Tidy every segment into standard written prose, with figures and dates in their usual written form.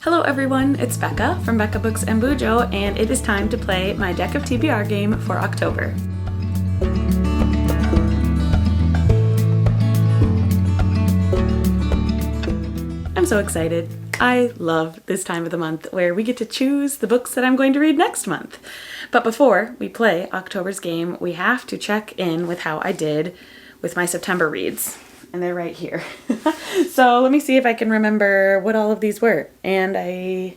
Hello everyone, it's Becca from Becca Books and Bujo, and it is time to play my Deck of TBR game for October. I'm so excited. I love this time of the month where we get to choose the books that I'm going to read next month. But before we play October's game, we have to check in with how I did with my September reads. And they're right here. So let me see if I can remember what all of these were. And I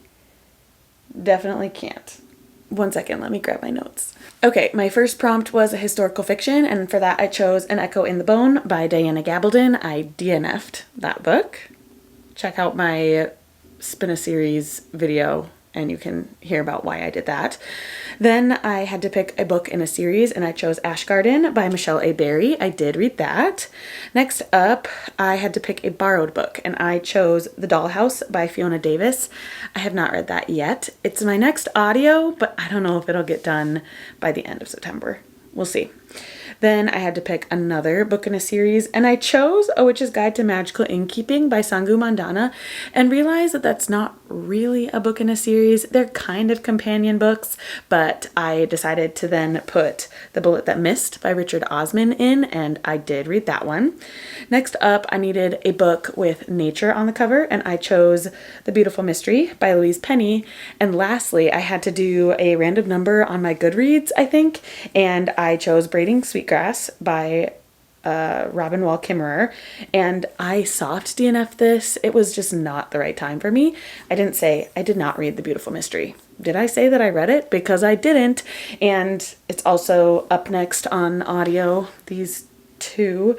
definitely can't. One second, let me grab my notes. Okay, my first prompt was a historical fiction, and for that I chose An Echo in the Bone by Diana Gabaldon. I DNF'd that book. Check out my Spin a Series video and you can hear about why I did that. Then I had to pick a book in a series and I chose Ash Garden by Michelle A. Berry. I did read that. Next up, I had to pick a borrowed book and I chose The Dollhouse by Fiona Davis. I have not read that yet. It's my next audio, but I don't know if it'll get done by the end of September. We'll see. Then I had to pick another book in a series, and I chose A Witch's Guide to Magical Innkeeping by Sangu Mandana, and realized that that's not really a book in a series. They're kind of companion books, but I decided to then put The Bullet That Missed by Richard Osman in, and I did read that one. Next up, I needed a book with nature on the cover, and I chose The Beautiful Mystery by Louise Penny. And lastly, I had to do a random number on my Goodreads, I think, and I chose Braiding Sweetgrass by Robin Wall Kimmerer, and I soft DNF this. It was just not the right time for me. I didn't say I did not read The Beautiful Mystery. Did I say that I read it? Because I didn't, and it's also up next on audio, these two.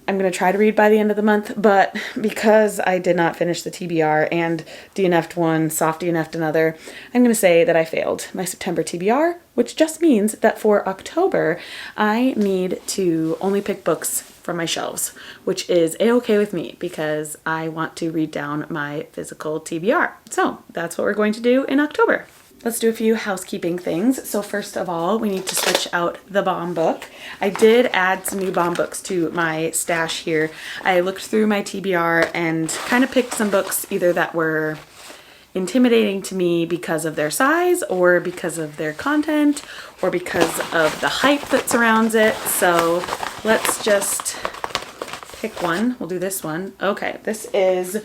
I'm going to try to read by the end of the month, but because I did not finish the TBR and DNF'd one, soft DNF'd another, I'm going to say that I failed my September TBR, which just means that for October, I need to only pick books from my shelves, which is a-okay with me because I want to read down my physical TBR. So that's what we're going to do in October. Let's do a few housekeeping things. So first of all, we need to switch out the bomb book. I did add some new bomb books to my stash here. I looked through my TBR and kind of picked some books either that were intimidating to me because of their size or because of their content or because of the hype that surrounds it. So let's just pick one. We'll do this one. Okay, this is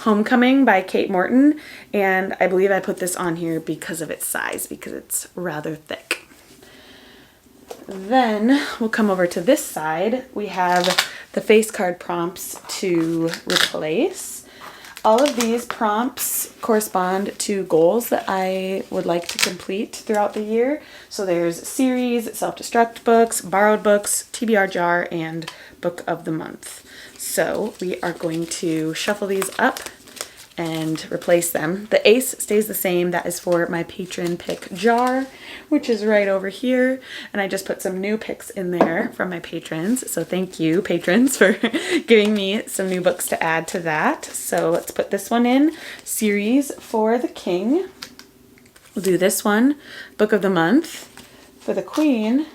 Homecoming by Kate Morton, and I believe I put this on here because of its size, because it's rather thick. Then we'll come over to this side. We have the face card prompts to replace. All of these prompts correspond to goals that I would like to complete throughout the year. So there's series, self-destruct books, borrowed books, TBR jar, and book of the month. So we are going to shuffle these up and replace them. The ace stays the same. That is for my patron pick jar, which is right over here. And I just put some new picks in there from my patrons. So thank you, patrons, for giving me some new books to add to that. So let's put this one in. Series for the king. We'll do this one, book of the month for the queen.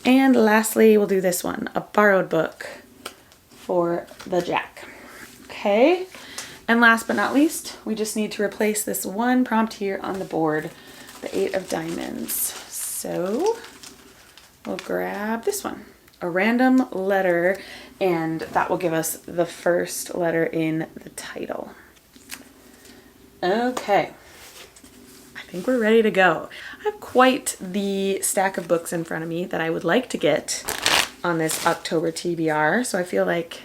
And lastly, we'll do this one, a borrowed book for the jack. Okay. And last but not least, we just need to replace this one prompt here on the board, the 8 of diamonds. So we'll grab this one, a random letter, and that will give us the first letter in the title. Okay, I think we're ready to go. I have quite the stack of books in front of me that I would like to get on this October TBR, so I feel like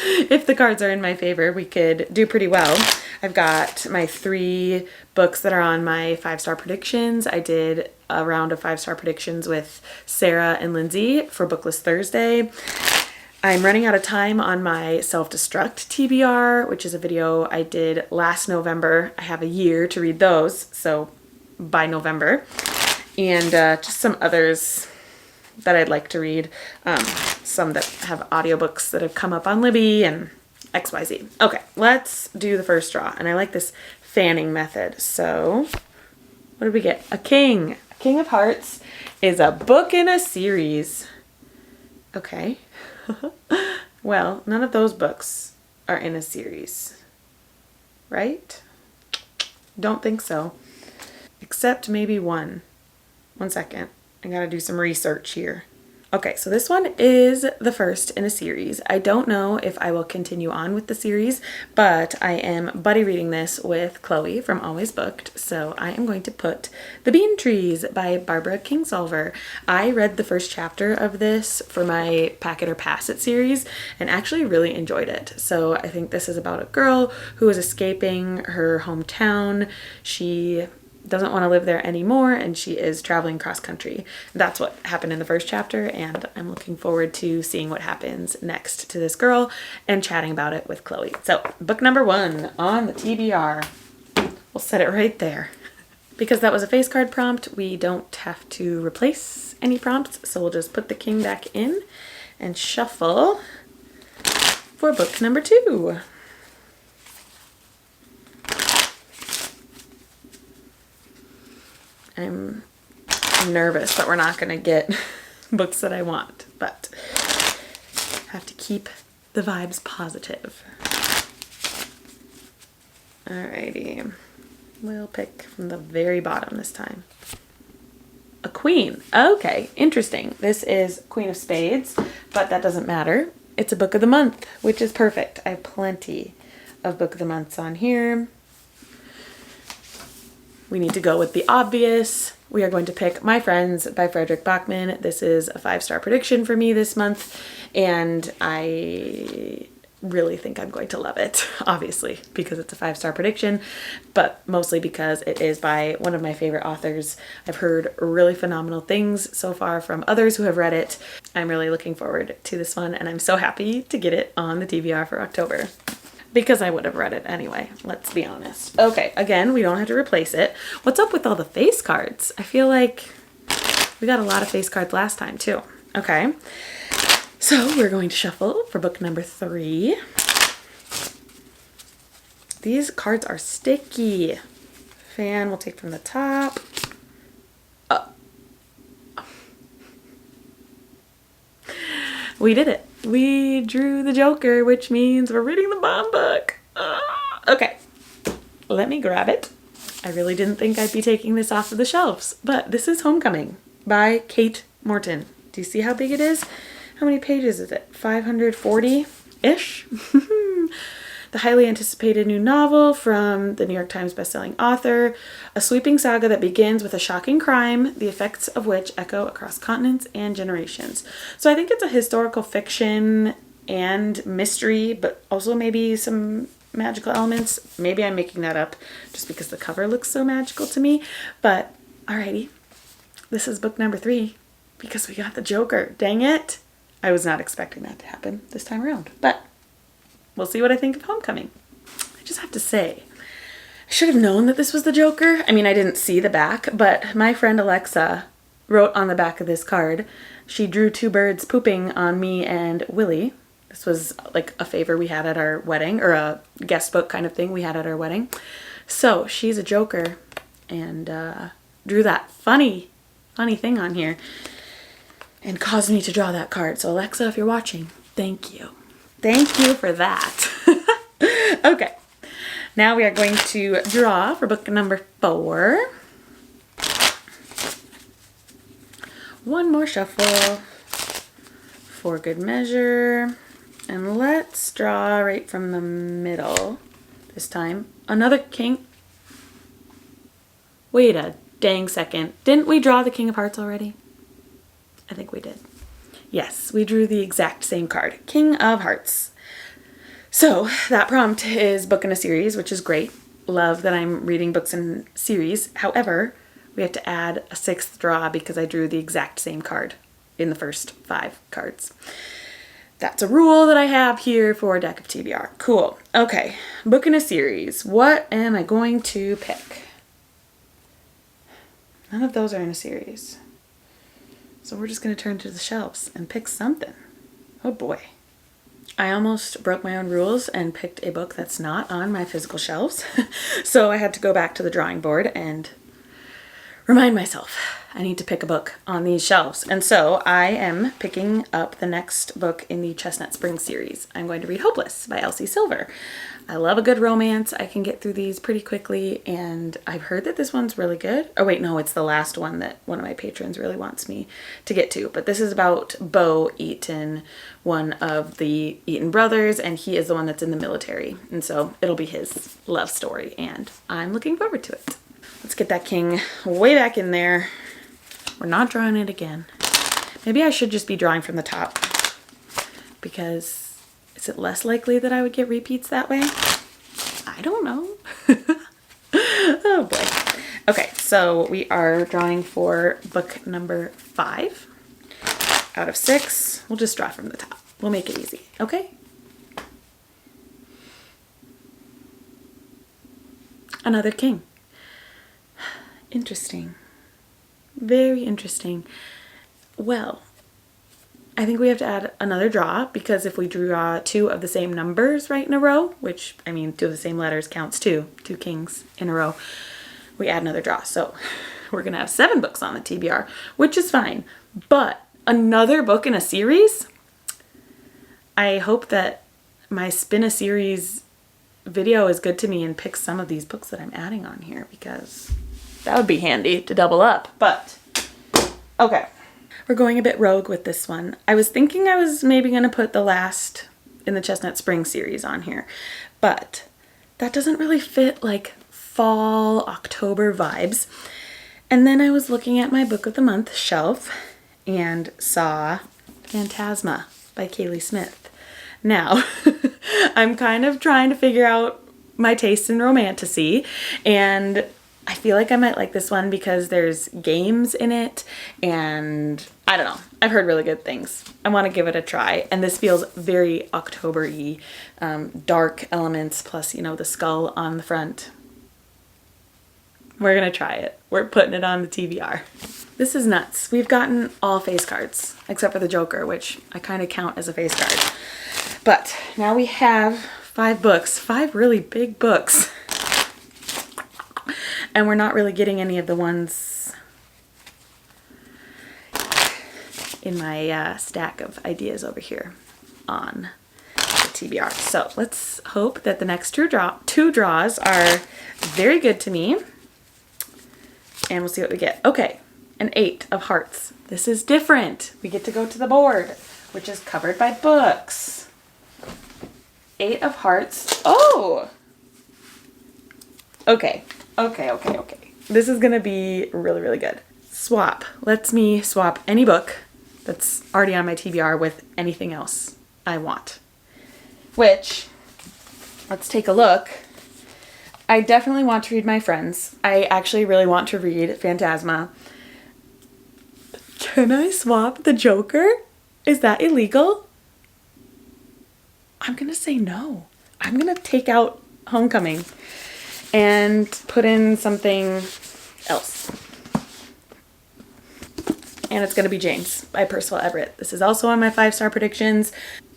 if the cards are in my favor, we could do pretty well. I've got my 3 books that are on my 5-star predictions. I did a round of 5-star predictions with Sarah and Lindsay for Booklist Thursday. I'm running out of time on my self-destruct TBR, which is a video I did last November. I have a year to read those, so by November. And just some others that I'd like to read. Some that have audiobooks that have come up on Libby and XYZ. Okay, let's do the first draw. And I like this fanning method. So what did we get? A king. A King of Hearts is a book in a series. Okay. Well, none of those books are in a series. right? Don't think so. Except maybe one. 1 second. I gotta do some research here. Okay, so this one is the first in a series. I don't know if I will continue on with the series, but I am buddy reading this with Chloe from Always Booked, so I am going to put The Bean Trees by Barbara Kingsolver. I read the first chapter of this for my Pack It or Pass It series and actually really enjoyed it. So I think this is about a girl who is escaping her hometown. She doesn't want to live there anymore, and she is traveling cross country. That's what happened in the first chapter, and I'm looking forward to seeing what happens next to this girl and chatting about it with Chloe. So book number 1 on the TBR. We'll set it right there. Because that was a face card prompt, we don't have to replace any prompts, so we'll just put the king back in and shuffle for book number 2. I'm nervous that we're not going to get books that I want, but have to keep the vibes positive. Alrighty, we'll pick from the very bottom this time. A queen. Okay, interesting. This is Queen of Spades, but that doesn't matter. It's a book of the month, which is perfect. I have plenty of book of the months on here. We need to go with the obvious. We are going to pick My Friends by Frederick Bachman. This is a 5-star prediction for me this month, and I really think I'm going to love it, obviously, because it's a 5-star prediction, but mostly because it is by one of my favorite authors. I've heard really phenomenal things so far from others who have read it. I'm really looking forward to this one, and I'm so happy to get it on the TBR for October. Because I would have read it anyway, let's be honest. Okay, again, we don't have to replace it. What's up with all the face cards? I feel like we got a lot of face cards last time too. Okay, so we're going to shuffle for book number 3. These cards are sticky. Fan we'll take from the top. We did it. We drew the Joker, which means we're reading the bomb book. Okay, let me grab it. I really didn't think I'd be taking this off of the shelves, but this is Homecoming by Kate Morton. Do you see how big it is? How many pages is it? 540-ish? The highly anticipated new novel from the New York Times bestselling author, a sweeping saga that begins with a shocking crime, the effects of which echo across continents and generations. So I think it's a historical fiction and mystery, but also maybe some magical elements. Maybe I'm making that up just because the cover looks so magical to me. But alrighty, this is book number 3 because we got the Joker. Dang it. I was not expecting that to happen this time around, but we'll see what I think of Homecoming. I just have to say, I should have known that this was the Joker. I mean, I didn't see the back, but my friend Alexa wrote on the back of this card, she drew 2 birds pooping on me and Willie. This was like a favor we had at our wedding, or a guest book kind of thing we had at our wedding. So she's a Joker and drew that funny thing on here and caused me to draw that card. So Alexa, if you're watching, thank you. Thank you for that. Okay, now we are going to draw for book number 4. One more shuffle for good measure. And let's draw right from the middle this time. Another king. Wait a dang second. Didn't we draw the King of Hearts already? I think we did. Yes, we drew the exact same card, King of Hearts. So that prompt is book in a series, which is great. Love that I'm reading books in series. However, we have to add a 6th draw because I drew the exact same card in the first 5 cards. That's a rule that I have here for Deck of TBR. Cool. Okay, book in a series. What am I going to pick? None of those are in a series. So we're just going to turn to the shelves and pick something. Oh boy. I almost broke my own rules and picked a book that's not on my physical shelves. So I had to go back to the drawing board and remind myself I need to pick a book on these shelves. And so I am picking up the next book in the Chestnut Spring series. I'm going to read Hopeless by Elsie Silver. I love a good romance. I can get through these pretty quickly, and I've heard that this one's really good. Oh wait, no, it's the last one that one of my patrons really wants me to get to. But this is about Bo Eaton, one of the Eaton brothers, and he is the one that's in the military. And so it'll be his love story, and I'm looking forward to it. Let's get that king way back in there. We're not drawing it again. Maybe I should just be drawing from the top, because is it less likely that I would get repeats that way? I don't know. Oh boy. Okay, so we are drawing for book number 5 out of 6. We'll just draw from the top. We'll make it easy, okay? Another king. Interesting. Very interesting. Well, I think we have to add another draw, because if we draw 2 of the same numbers right in a row, which, I mean, 2 of the same letters counts too, 2 kings in a row, we add another draw. So we're going to have 7 books on the TBR, which is fine. But another book in a series? I hope that my spin a series video is good to me and picks some of these books that I'm adding on here, because that would be handy to double up. But, okay. We're going a bit rogue with this one. I was thinking I was maybe going to put the last in the Chestnut Spring series on here, but that doesn't really fit like fall, October vibes. And then I was looking at my book of the month shelf and saw Phantasma by Kaylee Smith. Now, I'm kind of trying to figure out my taste in romantasy, and I feel like I might like this one because there's games in it, and I don't know. I've heard really good things. I want to give it a try, and this feels very October-y, dark elements plus, you know, the skull on the front. We're going to try it. We're putting it on the TBR. This is nuts. We've gotten all face cards, except for the Joker, which I kind of count as a face card. But now we have 5 books, 5 really big books. And we're not really getting any of the ones in my stack of ideas over here on the TBR. So let's hope that the next 2 draws are very good to me. And we'll see what we get. Okay, an 8 of hearts. This is different. We get to go to the board, which is covered by books. 8 of hearts. Oh! Okay. Okay. This is gonna be really, really good. Swap. Lets me swap any book that's already on my TBR with anything else I want. Which, let's take a look. I definitely want to read My Friends. I actually really want to read Phantasma. Can I swap the Joker? Is that illegal? I'm gonna say no. I'm gonna take out Homecoming and put in something else. And it's going to be James by Percival Everett. This is also on my 5-star predictions,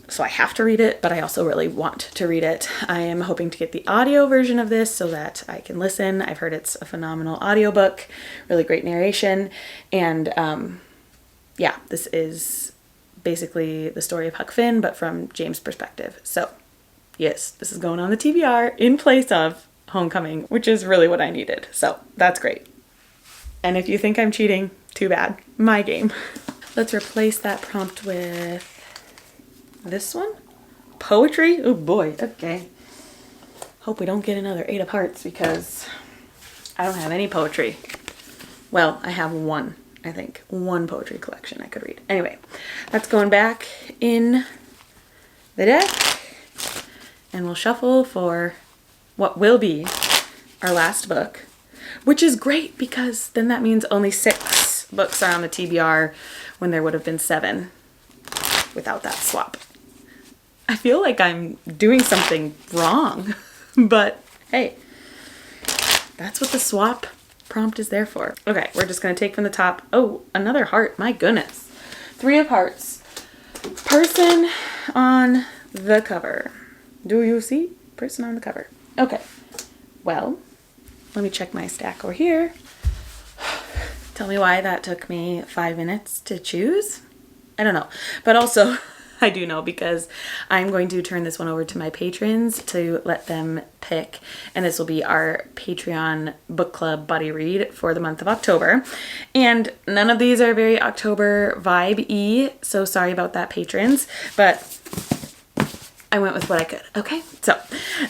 so I have to read it, but I also really want to read it. I am hoping to get the audio version of this so that I can listen. I've heard it's a phenomenal audiobook, really great narration, and yeah, this is basically the story of Huck Finn, but from James' perspective. So yes, this is going on the TBR in place of Homecoming, which is really what I needed. So that's great. And if you think I'm cheating, too bad. My game. Let's replace that prompt with this one. Poetry? Oh boy. Okay. Hope we don't get another 8 of hearts, because I don't have any poetry. Well, I have one, I think. One poetry collection I could read. Anyway, that's going back in the deck. And we'll shuffle for what will be our last book, which is great because then that means only 6 books are on the TBR when there would have been 7 without that swap. I feel like I'm doing something wrong, but hey, that's what the swap prompt is there for. Okay, we're just gonna take from the top. Oh, another heart, my goodness. 3 of hearts. Person on the cover. Do you see? Person on the cover. Okay, well, let me check my stack over here. Tell me why that took me 5 minutes to choose. I don't know. But also, I do know because I'm going to turn this one over to my patrons to let them pick. And this will be our Patreon book club buddy read for the month of October. And none of these are very October vibe-y, so sorry about that, patrons. But I went with what I could. Okay, so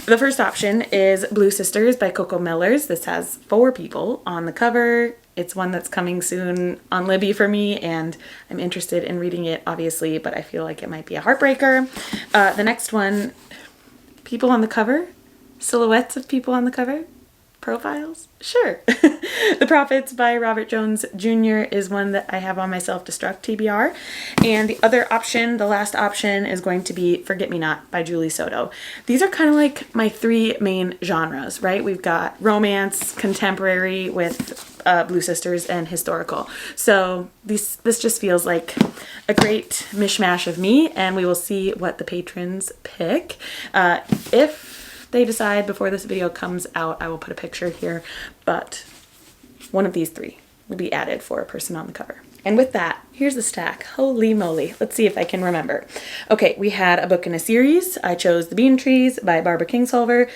the first option is Blue Sisters by Coco Mellers. This has 4 people on the cover. It's one that's coming soon on Libby for me, and I'm interested in reading it, obviously, but I feel like it might be a heartbreaker. The next one, people on the cover, silhouettes of people on the cover, profiles, sure. The Prophets by Robert Jones Jr. is one that I have on my self-destruct TBR. And the other option, the last option, is going to be Forget Me Not by Julie Soto. These are kind of like my 3 main genres, right? We've got romance, contemporary with Blue Sisters, and historical. So this just feels like a great mishmash of me, and we will see what the patrons pick. If they decide before this video comes out, I will put a picture here, but one of these 3 will be added for a person on the cover. And with that, here's the stack. Holy moly. Let's see if I can remember. Okay, we had a book in a series. I chose The Bean Trees by Barbara Kingsolver.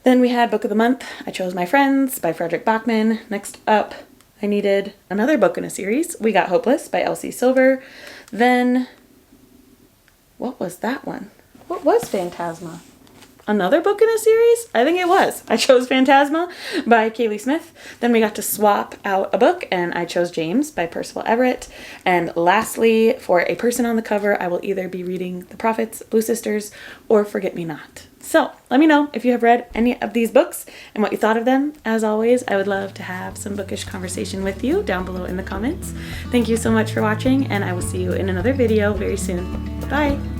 Then we had Book of the Month. I chose My Friends by Frederick Bachman. Next up, I needed another book in a series. We got Hopeless by Elsie Silver. Then, what was that one? What was Phantasma? Another book in a series? I think it was. I chose Phantasma by Kaylee Smith. Then we got to swap out a book, and I chose James by Percival Everett. And lastly, for a person on the cover, I will either be reading The Prophets, Blue Sisters, or Forget Me Not. So let me know if you have read any of these books and what you thought of them. As always, I would love to have some bookish conversation with you down below in the comments. Thank you so much for watching, and I will see you in another video very soon. Bye!